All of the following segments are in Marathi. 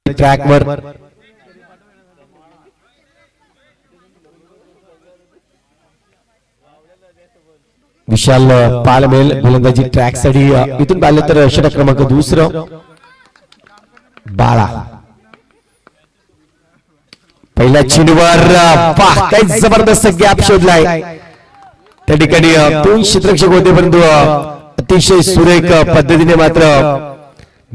ट्रॅकवर विशाल पालमेल गोलंदाजी ट्रॅक साठी इथून पाहिलं तर षटक क्रमांक दुसरं बाळा पहिल्या चेंडूवर काय जबरदस्त गॅप शोधलाय त्या ठिकाणी दोन क्षेत्ररक्षक होते परंतु अतिशय सुरेख पद्धतीने मात्र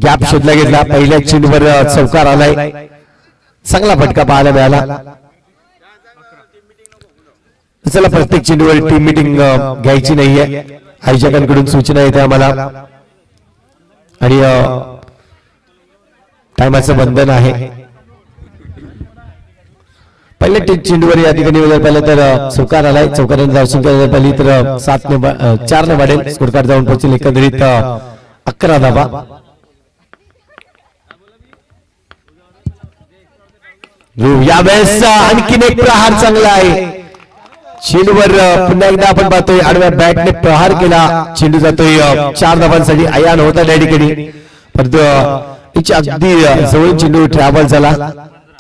गॅप शोधला गेला पहिल्या चेंडूवर चौकार आलाय चांगला फटका पाहायला मिळाला चला प्रत्येक चेंडूवर टीम मीटिंग घ्यायची नाहीये आयोजकांकडून सूचना येते आम्हाला आणि टायमाचं बंधन आहे पहिल्या चेंडूवर या ठिकाणी पाहिलं तर चौकार आलाय चौकाराने दर्शन करायला पाहिली तर 4 ने वाढेल स्कोर कार्ड जाऊन पोहोचेल एकंदरीत 11 धावा यावेळेस आणखीन एक प्रहार चांगला आहे चेंडूवर पुन्हा एकदा आपण पाहतोय आडव्या बॅटने प्रहार केला चेंडू जातोय 4 धावांसाठी आयान होता त्या ठिकाणी परंतु अगदी जवळ चेंडू ट्रॅव्हल झाला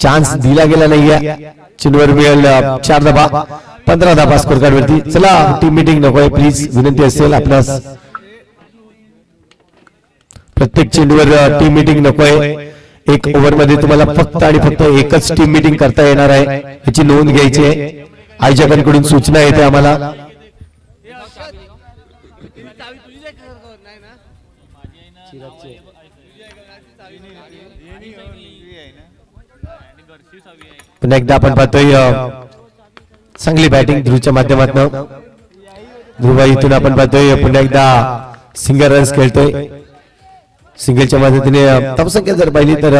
चान्स दिला गेला नाहीये चेंडूवर मिळेल 4 धावा 15 धावा स्कोर कार्ड वरती चला टीम मीटिंग नकोय प्लीज विनंती असेल आपल्यास प्रत्येक चेंडूवर टीम मीटिंग नकोय एक ओव्हर मध्ये तुम्हाला फक्त आणि फक्त एकच टीम मीटिंग करता येणार आहे याची नोंद घ्यायची आहे आयोजकांकडून सूचना येते आम्हाला पुन्हा एकदा आपण पाहतोय चांगली बॅटिंग ध्रुवच्या माध्यमातून ध्रुव इथून आपण पाहतोय पुन्हा एकदा सिंगल रन्स खेळतोय सिंगलच्या मदतीने धावसंख्या जर पाहिली तर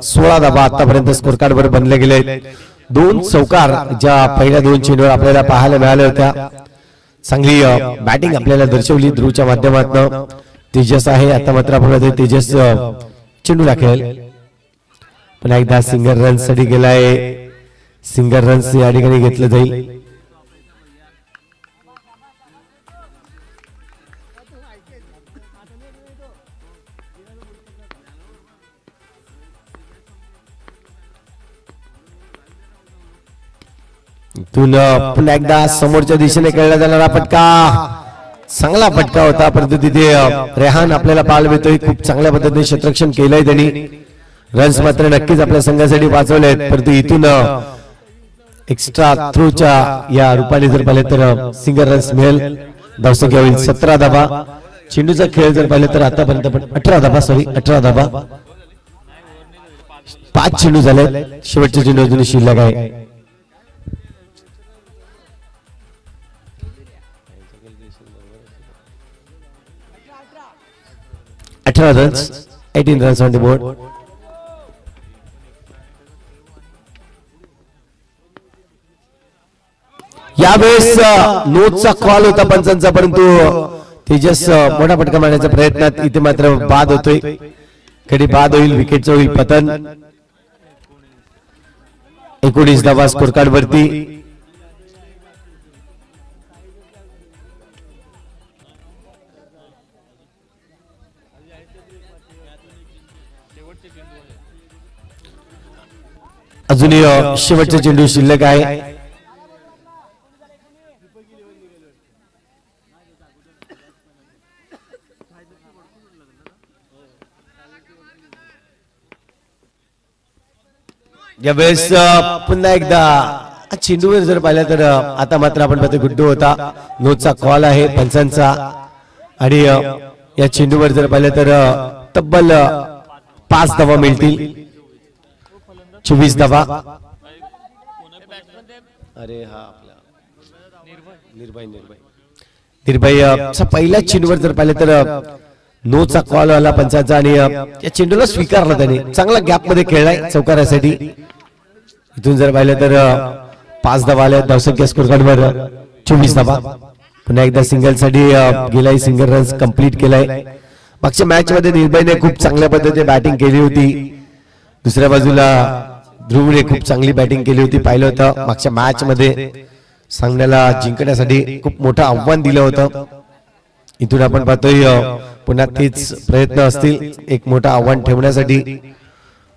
16 धावा आतापर्यंत स्कोर कार्ड वर बनले गेले 2 चौकार ज्या पहिल्या 2 चेंडूवर आपल्याला पाहायला मिळाल्या होत्या चांगली बॅटिंग आपल्याला दर्शवली ध्रुवच्या माध्यमातून तेजस आहे आता मात्र आपण तेजस चेंडू राखेल पुन्हा एकदा सिंगल रन्स साठी गेलाय सिंगल रन्स या ठिकाणी घेतलं जाईल पुन्हा एकदा समोरच्या दिशेने खेळला जाणारा फटका चांगला फटका होता परंतु तिथे रेहान आपल्याला पाहायला मिळतोय खूप चांगल्या पद्धतीने क्षेत्ररक्षण केलंय त्यांनी रन्स मात्र नक्कीच आपल्या संघासाठी वाचवले परंतु इथून एक्स्ट्रा थ्रोच्या या रूपाने जर पाहिले तर सिंगल रन्स मिळेल धावसंख्या होईल 17 धावा चेंडूचा खेळ जर पाहिलं तर आतापर्यंत पण 18 धावा 5 चेंडू झाले शेवटचे चेंडू अजून शिल्लक आहे 18 runs 18 runs on the board यावेळेस नोटचा कॉल होता पंचांचा परंतु तेजस मोठा फटका मारण्याच्या प्रयत्नात इथे मात्र बाद होतोय कधी बाद होईल विकेटचं होईल पतन 19 धावा स्कोर कार्ड वरती अजूनही शेवटचे चेंडू शिल्लक आहे यावेळेस पुन्हा एकदा चेंडूवर जर पाहिलं तर आता मात्र आपण पाहतो गुड्डू होता नोटचा कॉल आहे पंचांचा आणि या चेंडूवर जर पाहिलं तर तब्बल 5 धावा मिळतील 24 धावा अरे हा आपला निर्भय पहिल्या चेंडूवर जर पाहिलं तर नोचा कॉल आला पंचाचा आणि या चेंडूला स्वीकारला त्याने चांगला गॅप मध्ये खेळलाय चौकारासाठी इथून जर पाहिलं तर 5 धावा आल्या धावसंख्या स्कोर कार्डवर 24 धावा पुन्हा एकदा सिंगल साठी गेलाय सिंगल रन्स कंप्लीट केलाय मागच्या मॅच मध्ये निर्भयने खूप चांगल्या पद्धतीने बॅटिंग केली होती दुसऱ्या बाजूला ध्रुवने खूप चांगली बॅटिंग केली होती पाहिलं होतं मागच्या मॅच मध्ये सांगण्याला जिंकण्यासाठी खूप मोठं आव्हान दिलं होतं इथून आपण पाहतोय पुन्हा तेच प्रयत्न असतील एक मोठं आव्हान ठेवण्यासाठी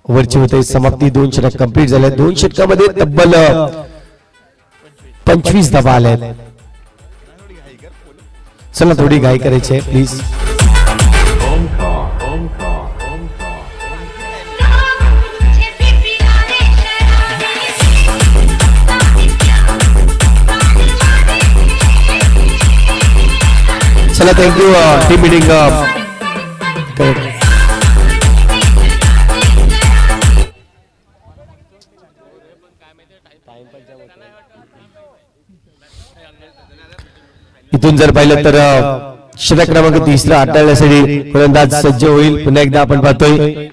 ओव्हरची होते समाप्ती. 2 षटक कंप्लीट झाले. 2 षटकामध्ये तब्बल 25 धावा आल्या. चला थोडी घाई करायची आहे प्लीज. चला थँक्यू टीम मीटिंग. इथून जर पाहिलं तर षटक क्रमांक 30 हाताळण्यासाठी फलंदाज सज्ज होईल. पुन्हा एकदा आपण पाहतोय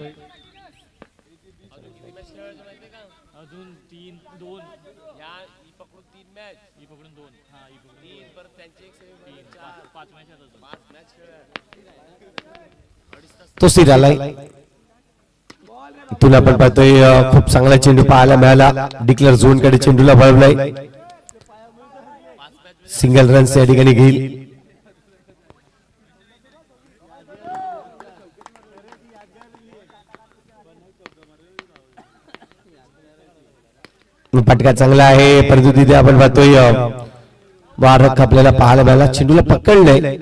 तो स्थिर आलाय. इथून आपण पाहतोय खूप चांगला चेंडू पाहायला मिळाला. डिक्लेअर झोन कडे चेंडूला वळवलाय. सिंगल रन या ठिकाणी घेईल. पटका चांगला आहे परंतु तिथे आपण पाहतोय वारक आपल्याला पाहायला मिळाला. चेंडूला पकडलंय.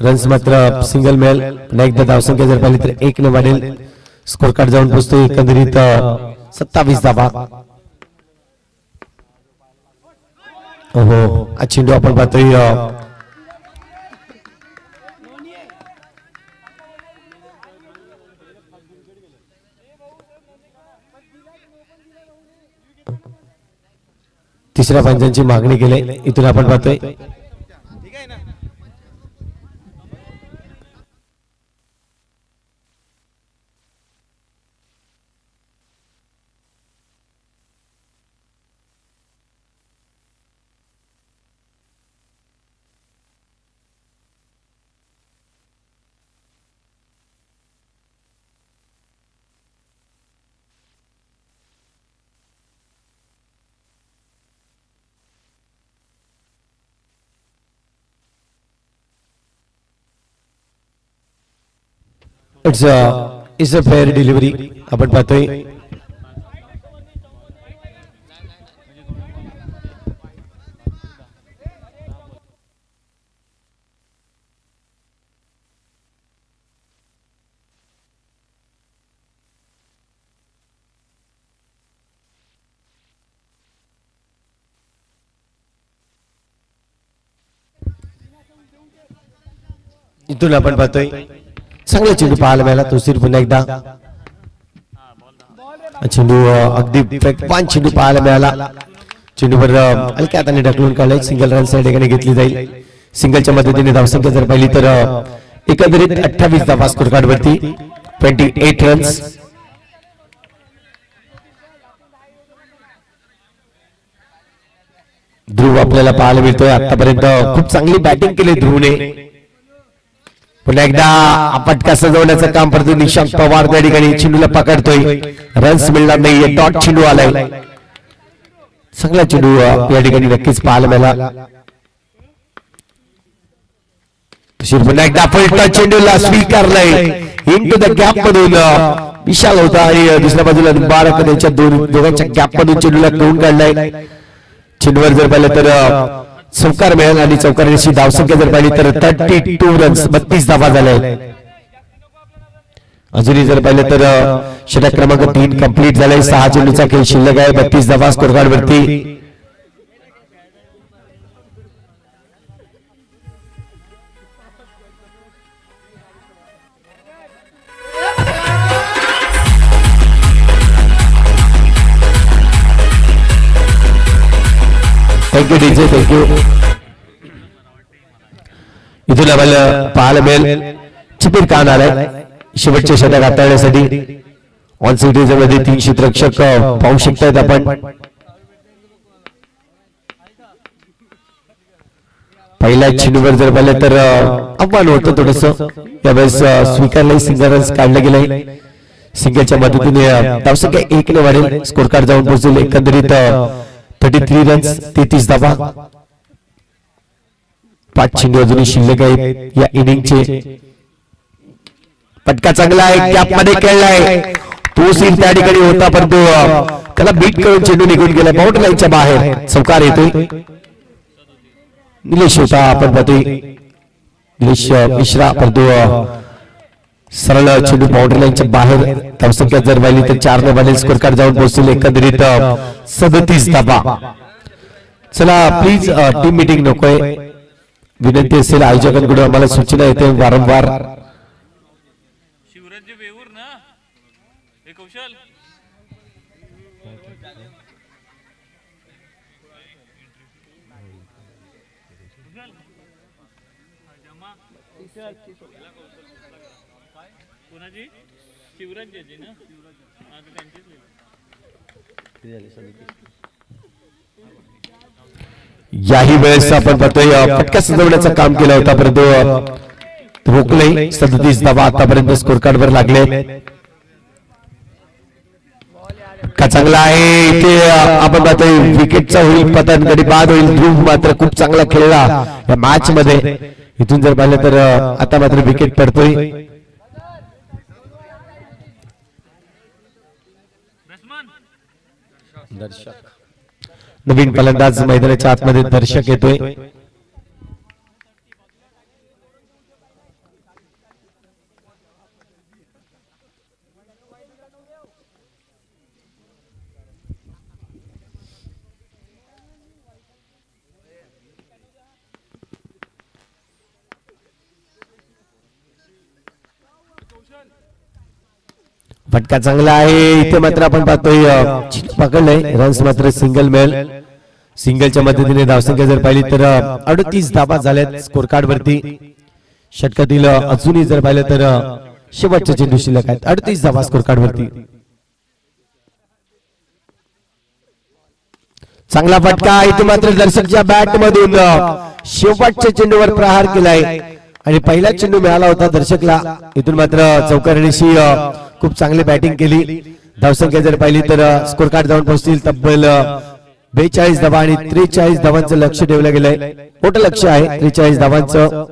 रन्स मात्र सिंगल मिळेल. पुन्हा एकदा धावसंख्या जर पाहिली तर 1 ने वाढेल. स्कोर कार्ड जाऊन पोहोचतोय एकंदरीत 27 धावा. हो चेंडू आपण पाहतोय तिसऱ्या पंचांची मागणी केली. इथून आपण पाहतोय इट्स अ फेअर डिलिव्हरी. आपण पाहतोय इथून आपण पाहतोय चांगला चेंडू पाहायला मिळाला. तो सिर पुन्हा एकदा चेंडू अगदी वेगवान चेंडू पाहायला मिळाला. चेंडूवर हलक्या हाताने ढकलून काढलाय. सिंगल रन या ठिकाणी घेतली जाईल. सिंगलच्या मदतीने धावसंख्या जर पाहिली तर एकंदरीत 28 धावा स्कोर कार्ड वरती. 28 रन्स. ध्रुव आपल्याला पाहायला मिळतोय. आतापर्यंत खूप चांगली बॅटिंग केली ध्रुवने. पुन्हा एकदा पटका सजवण्याचं काम करतोय निशांत पवार. त्या ठिकाणी चेंडूला पकडतोय. रन्स मिळणार नाहीये. डॉट चेंडू आलाय. चांगला चेंडू या ठिकाणी नक्कीच पाहायला मिळाला. पुन्हा एकदा फलटा चेंडूला स्वीकारलाय. इनटू द गॅप मधून विशाल होता आणि दुसऱ्या बाजूला बारक त्यांच्या दोघांच्या गॅप मधून चेंडूला घेऊन काढलाय. चेंडूवर जर पाहिलं तर चौकार मिळेल आणि चौकाराची धावसंख्या जर पाहिली तर 32 रन्स 32 धावा झाल्या. अजूनही जर पाहिलं तर षटक क्रमांक 3 कंप्लीट झालाय. 6 चेंडूचा खेळ शिल्लक आहे. 32 धावा स्कोर कार्ड वरती. Thank you DJ thank you. इथून आम्हाला पाहायला मिळेल चिपीर खान आलाय शेवटचे षटक हाताळण्यासाठी. ऑन सिटीज मध्ये 3 क्षेत्ररक्षक पाहू शकतायत आपण. पहिल्या चेंडूवर जर पाहिलं तर आव्हान होतं थोडस. यावेळेस स्वीकारलंय. सिंगल रन्स काढलं गेलंय. सिंगलच्या मदतीने धावसंख्या 1 ने वाढेल. स्कोर कार्ड जाऊन पोहोचेल. एकंदरीत 33 रन्स 33 धावा. 5 चेंडू अजूनही शिल्लक आहेत या इनिंगचे. पटका चांगला आहे. गॅप मध्ये खेळलाय. तो सीन त्या ठिकाणी होता परंतु त्याला बीट करून चेंडू निघून गेला बाउंड्री लाईनच्या बाहेर चौकार येतोय निलेश होता आपण पाहतोय निलेश मिश्रा परंतु सरळ चेंडू बाउंड्री लाईनच्या बाहेर धावसंख्या जर पाहिली तर 4 ने बाहेर स्कोर कार्ड जाऊन पोहोचले एकंदरीत 37 धावा चला प्लीज टीम मीटिंग नकोय विनंती असेल आयोजकांकडून आम्हाला सूचना येते वारंवार शिवराज वेऊर ना हे कौशल कोणाची शिवराज जी ना आता त्यांचीच याही वेळेस आपण पाहतोय फटका सजवण्याचं काम केलं होता परंतु रोखले 37 धावा आतापर्यंत स्कोर कार्ड वर लागले का चांगला आहे इथे आपण पाहतोय विकेटचा होईल पतन गडी बाद होईल ध्रुव मात्र खूप चांगला खेळला या मॅच मध्ये इथून जर पाहिलं तर आता मात्र विकेट पडतोय दर्शक नवीन फलंदाज मैदानाच्या आतमध्ये दर्शक येतोय फटका चांगला आहे इथे मात्र आपण पाहतोय पकडलंय रन्स मात्र सिंगल मिळेल सिंगलच्या मदतीने धावसंख्या जर पाहिली तर 38 धावा झाल्यात स्कोर कार्ड वरती षटकातील अजूनही जर पाहिलं तर शेवटच्या चेंडू शिल्लक आहेत 38 धावा स्कोर कार्ड वरती चांगला फटका इथे मात्र दर्शकच्या बॅट मधून शेवटच्या चेंडूवर प्रहार केलाय आणि पहिला चेंडू मिळाला होता दर्शकला इथून मात्र चौकारणीशी खूप चांगली बॅटिंग केली धावसंख्या जर पाहिली तर स्कोर कार्ड जाऊन पोहोचतील तब्बल 42 धावा आणि 43 धावांचं लक्ष ठेवलं गेलंय मोठं लक्ष आहे 43 धावांचं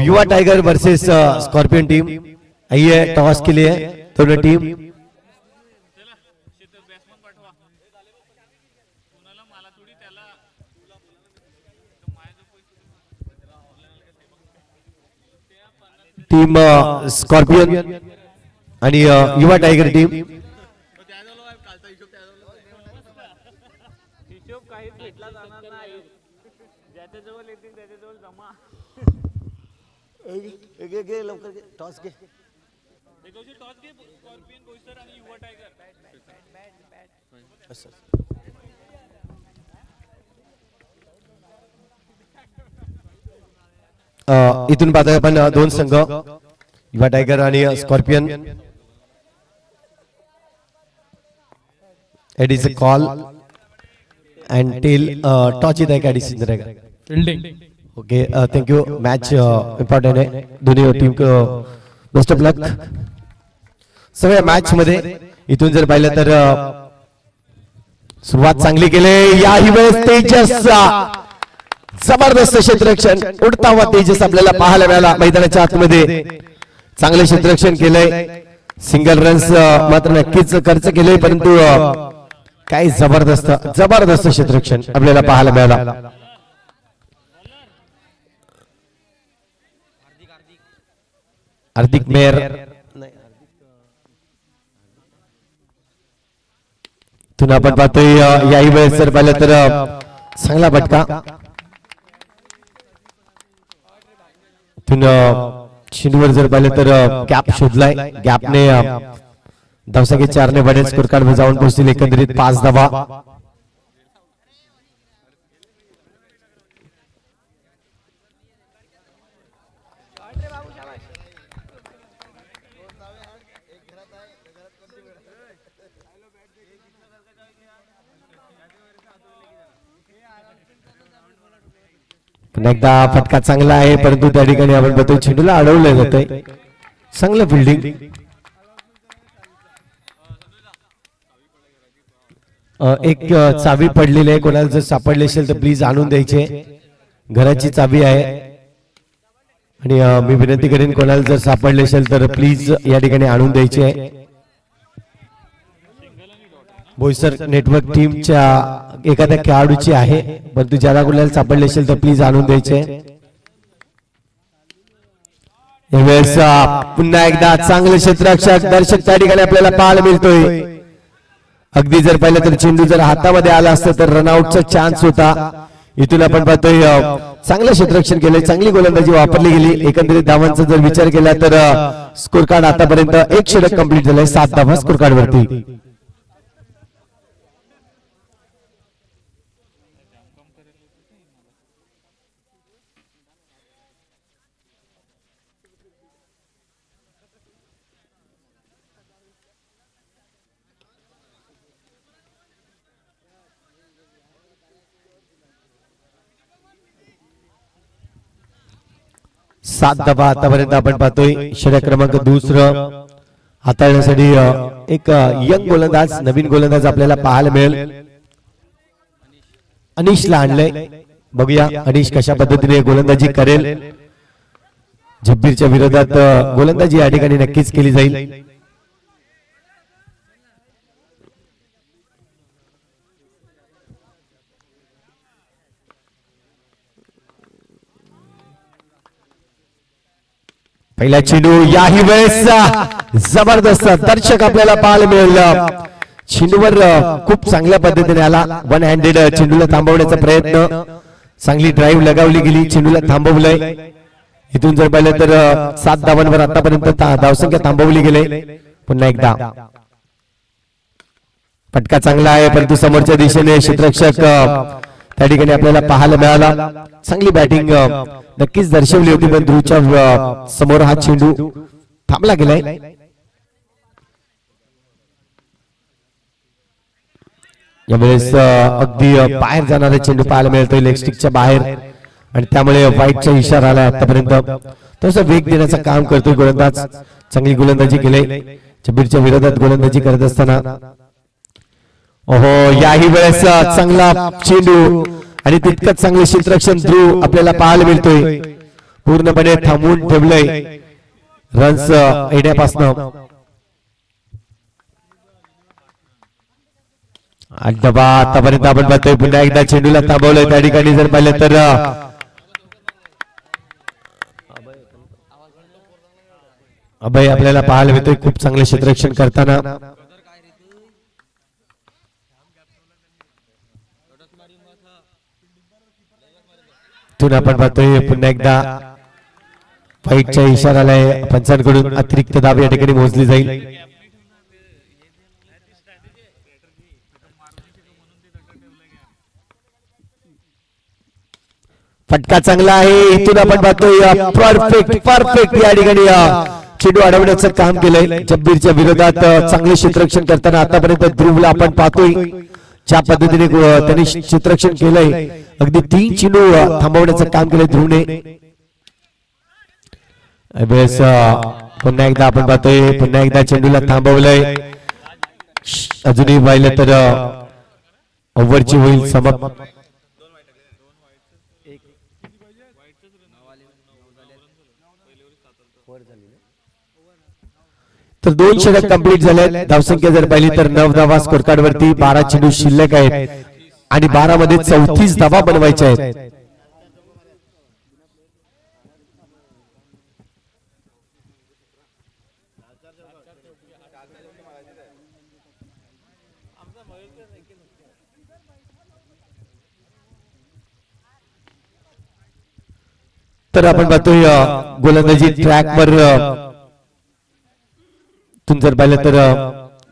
युवा टाइगर वर्सेस स्कॉर्पियन टीम आइए टॉस के लिए दोनों टीम टीम स्कॉर्पियन आणि युवा टाइगर टीम हिशोब काहीच भेटला जाणार नाही ज्याच्याजवळ येतील त्याच्याजवळ जमा लवकर टॉस घे टॉस घे स्कॉर्पियन बोईसर आणि युवा टायगर इथून पाहतोय आपण दोन संघ युवा टायगर आणि scorpion it is a call and tail toss इथ आहे का डिसिजन आहे का fielding okay thank you match important है दोन्ही टीम को बेस्ट ऑफ लक सगळ्या मॅच मध्ये इथून जर पाहिलं तर सुरुवात चांगली केली याही वेळेस तेजस जबरदस्त क्षेत्ररक्षण उडता हुआ तेजस आपल्याला पाहायला मिळाला मैदानाच्या आतमध्ये चांगले क्षेत्ररक्षण केलंय सिंगल रन्स मात्र नक्कीच खर्च केले परंतु काय जबरदस्त क्षेत्ररक्षण आपल्याला पाहायला मिळाला हार्दिक मेहर इथून आपण पाहतोय याही वेळेस जर पाहिलं तर चांगला फटका इथून चेंडूवर जर पाहिलं तर गॅप शोधलाय गॅपने धावसंख्या 4 ने बनेल स्कोर कार्ड वर जाऊन पोहोचतील एकंदरीत 5 धावा पुन्हा एकदा फटका चांगला आहे परंतु त्या ठिकाणी आपण बघतोय चेंडूला अडवलं जातंय चांगलं फिल्डिंग एक चावी पडलेली आहे कोणाला जर सापडली असेल तर प्लीज आणून द्यायचे घराची चावी आहे आणि मी विनंती करेन कोणाला जर सापडले असेल तर प्लीज या ठिकाणी आणून द्यायचे आहे बोईसर नेटवर्क टीमच्या एखाद्या खेळाडूची आहे परंतु ज्याला कोणाला सापडले असेल तर प्लीज आणून द्यायचे यावेळेस पुन्हा एकदा चांगले क्षेत्ररक्षक दर्शक त्या ठिकाणी आपल्याला पाहायला मिळतोय अगदी जर पाहिलं तर चेंडू जर हातामध्ये आला असता तर रनआउटचा चान्स होता इथून आपण पाहतोय चांगलं क्षेत्ररक्षण केलंय चांगली गोलंदाजी वापरली गेली एकंदरीत धावांचा जर विचार केला तर स्कोर कार्ड आतापर्यंत 1 षटक कंप्लीट झालंय 7 धावा स्कोर कार्ड वरती सात धावा आतापर्यंत आपण पाहतोय षटक क्रमांक 2 हाताळण्यासाठी एक यंग गोलंदाज नवीन गोलंदाज आपल्याला पाहायला मिळेल अनिशला आणलंय बघूया अनिश कशा पद्धतीने गोलंदाजी करेल जब्बीरच्या विरोधात गोलंदाजी या ठिकाणी नक्कीच केली जाईल पहिला चेंडू याही वेळेस जबरदस्त दर्शक आपल्याला पाहायला मिळालं चेंडूवर खूप चांगल्या पद्धतीने आला वन हँडेड चेंडूला थांबवण्याचा प्रयत्न चांगली ड्राईव्ह लगावली गेली चेंडूला थांबवलंय इथून जर पाहिलं तर 7 धावांवर आतापर्यंत धावसंख्या थांबवली गेले पुन्हा एकदा फटका चांगला आहे परंतु समोरच्या दिशेने क्षेत्ररक्षक त्या ठिकाणी आपल्याला पाहायला मिळाला चांगली बॅटिंग नक्कीच दर्शवली होती पण ध्रुवच्या समोर हा चेंडू थांबला गेलाय यावेळेस अगदी बाहेर जाणारा चेंडू पाहायला मिळतोय लेग स्टिकच्या बाहेर आणि त्यामुळे वाईटचा इशारा आला आतापर्यंत तसं वेग देण्याचं काम करतोय गोलंदाज चांगली गोलंदाजी केली जब्बीरच्या विरोधात गोलंदाजी करत असताना ओहो याही वेळेस चांगला चेंडू आणि तितकंच चांगले क्षेत्ररक्षण ध्रुव आपल्याला पाहायला मिळतोय पूर्णपणे थांबवून ठेवलंय रन्स येण्यापासून डबा आतापर्यंत आपण पाहतोय पुन्हा एकदा चेंडूला थांबवलंय त्या ठिकाणी जर पाहिलं तर अभय आपल्याला पाहायला मिळतोय खूप चांगले क्षेत्ररक्षण करताना आपण पाहतोय पुन्हा एकदा फाईटच्या इशाराला पंचांकडून अतिरिक्त धाव या ठिकाणी मोजली जाईल फटका चांगला आहे इथून आपण पाहतोय परफेक्ट या ठिकाणी चेंडू अडवण्याचं काम केलंय जब्बीरच्या विरोधात चांगले क्षेत्ररक्षण करताना आतापर्यंत ध्रुवला आपण पाहतोय ज्या पद्धतीने त्यांनी क्षेत्ररक्षण केलंय अगदी 3 चेंडू थांबवण्याचं काम केलंय ध्रुवने पुन्हा एकदा आपण पाहतोय पुन्हा एकदा चेंडूला थांबवलंय अजूनही पाहिलं तर ओव्हरची होईल समाप्त तर 2 षटक कंप्लीट झाले धावसंख्या जर पाहिली तर 9 धावा स्कोर कार्ड वरती 12 चेंडू शिल्लक आहेत आणि 12 मध्ये 34 धावा बनवायच्या आहेत तर आपण पाहतोय गोलंदाजी ट्रॅकवर तुम्ही जर पाहिलं तर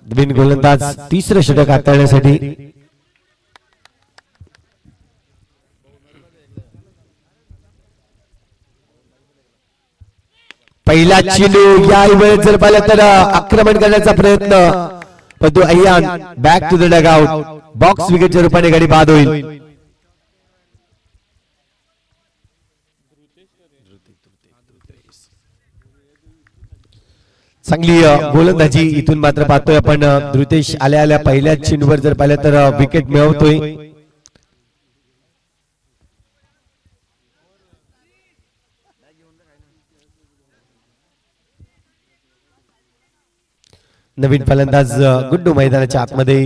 नवीन गोलंदाज तिसरं षटक हाताळण्यासाठी पहिला चेंडू या वेळेस जर पाहिलं तर आक्रमण करण्याचा प्रयत्न, परंतु Ayyan back to the dugout, box विकेटच्या रूपाने गाडी बाद होईल. चांगली गोलंदाजी इथून मात्र पाहतोय आपण. धृतेश आल्या आल्या पहिल्या चेंडूवर जर पाहिलं तर विकेट मिळवतोय. नवीन फलंदाज गुड्डू मैदानाच्या आतमध्ये.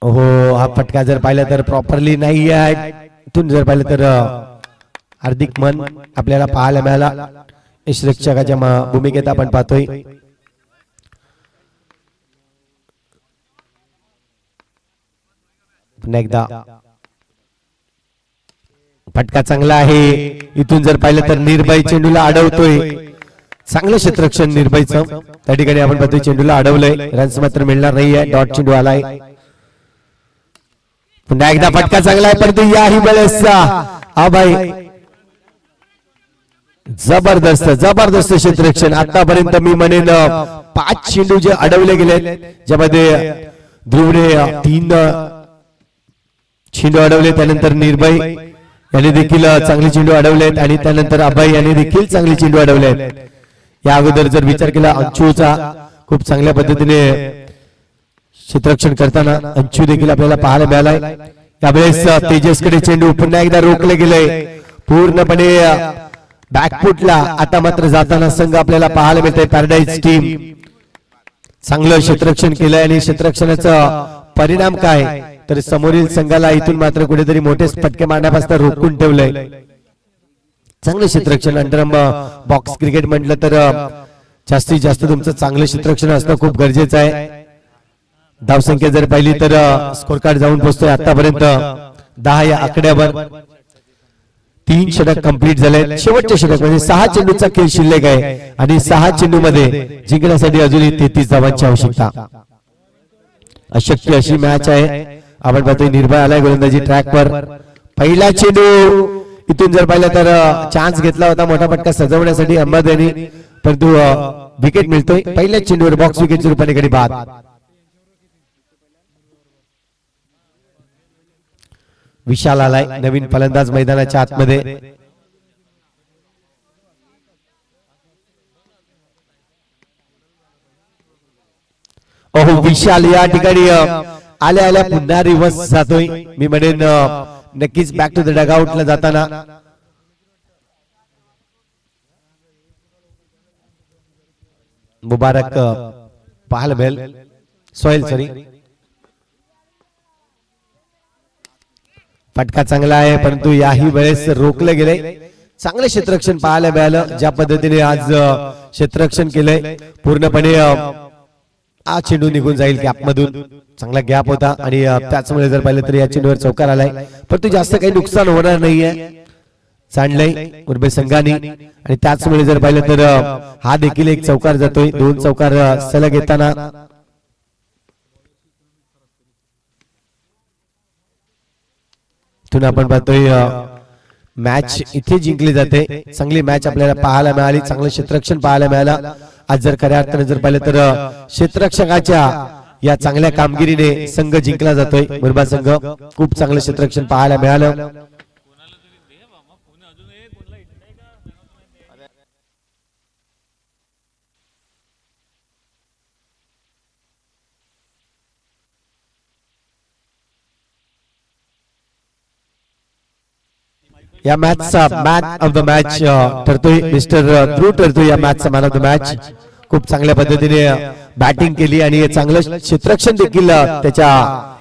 हो, हा फटका जर पाहिला तर प्रॉपरली नाही आहे. इथून जर पाहिलं तर हार्दिक मन आपल्याला पाहायला मिळाला. यशरक्षकाच्या भूमिकेत आपण पाहतोय. पुन्हा एकदा फटका चांगला आहे. इथून जर पाहिलं तर निर्भय चेंडूला अडवतोय. चांगलं क्षेत्ररक्षण निर्भयचं. त्या ठिकाणी आपण पाहतोय चेंडूला अडवलंय. रन्स मात्र मिळणार नाहीये. डॉट चेंडू आलाय. पुन्हा एकदा फटका चांगला आहे, परंतु याही वेळेस जबरदस्त जबरदस्त क्षेत्ररक्षण. आतापर्यंत मी म्हणेन 5 चेंडू जे अडवले गेले, ज्यामध्ये ध्रुवने 3 चेंडू अडवले. त्यानंतर निर्भय यांनी देखील चांगले चेंडू अडवलेत आणि त्यानंतर अभय यांनी देखील चांगले चेंडू अडवलेत. या अगोदर जर विचार केला अंशूचा खूप चांगल्या पद्धतीने क्षेत्ररक्षण करताना अंशू देखील आपल्याला पाहायला मिळालाय. त्यावेळेस तेजसकडे चेंडू पुन्हा एकदा रोखले गेले पूर्णपणे बॅकफुटला. आता मात्र जाताना संघ आपल्याला पाहायला मिळतंय पॅराडाईज टीम. चांगलं क्षेत्ररक्षण केलंय आणि क्षेत्ररक्षणाचा परिणाम काय तर समोरील संघाला इथून मात्र कुठेतरी मोठे फटके मारण्यापासून रोखून ठेवलंय. चांगलं क्षेत्ररक्षण. अंडरम बॉक्स क्रिकेट म्हटलं तर जास्तीत जास्त तुमचं चांगलं क्षेत्ररक्षण असणं खूप गरजेचं आहे. धावसंख्या जर पाहिली तर स्कोर कार्ड जाऊन पोहोचतोय आतापर्यंत 10 या आकड्यावर. 3 षटक कंप्लीट झाले. शेवटचे षटक म्हणजे 6 चेंडूचा खेळ शिल्लक आहे आणि 6 चेंडू मध्ये जिंकण्यासाठी अजूनही 33 धावांची आवश्यकता. अशक्य अशी मॅच आहे. आपण पाहतोय निर्भय आलाय गोलंदाजी ट्रॅकवर. पहिला चेंडू इथून जर पाहिलं तर चान्स घेतला होता मोठा फटका सजवण्यासाठी अहमद यांनी, परंतु विकेट मिळतोय. पहिल्याच चेंडूवर बॉक्स विकेटच्या रूपाने गडी बाद. विशाल आलाय नवीन फलंदाज मैदानाच्या आतमध्ये. विशाल या ठिकाणी आल्या आल्या पुन्हा रिव्हर्स जातोय. मी म्हणेन नक्कीच बॅक टू द डगआउटला जाताना मुबारक पाहायला मिळेल. सोहेल सॉरी. फटका चांगला आहे, परंतु याही वेळेस रोखले गेले. चांगले क्षेत्ररक्षण पाहायला मिळालं. ज्या पद्धतीने आज क्षेत्ररक्षण केलंय पूर्णपणे हा चेंडू निघून जाईल गॅप मधून. चांगला गॅप होता आणि त्याचमुळे जर पाहिलं तर या चेंडूवर चौकार आलाय, परंतु जास्त काही नुकसान होणार नाहीये. सांडलंय उर्बे संघाने आणि त्याचमुळे जर पाहिलं तर हा देखील एक चौकार जातोय. 2 चौकार सलग येताना आपण पाहतोय मॅच इथे जिंकली जाते. चांगली मॅच आपल्याला पाहायला मिळाली. चांगलं क्षेत्ररक्षण पाहायला मिळालं. आज जर खऱ्या अर्थाने जर पाहिलं तर क्षेत्ररक्षकाच्या या चांगल्या कामगिरीने संघ जिंकला जातोय. मुरबा संघ खूप चांगलं क्षेत्ररक्षण पाहायला मिळालं. या मॅचचा मॅन ऑफ द मॅच ठरतोय मिस्टर ध्रुव ठरतोय या मॅचचा मॅन ऑफ द मॅच. खूप चांगल्या पद्धतीने बॅटिंग केली आणि चांगलं क्षेत्ररक्षण देखील त्याच्या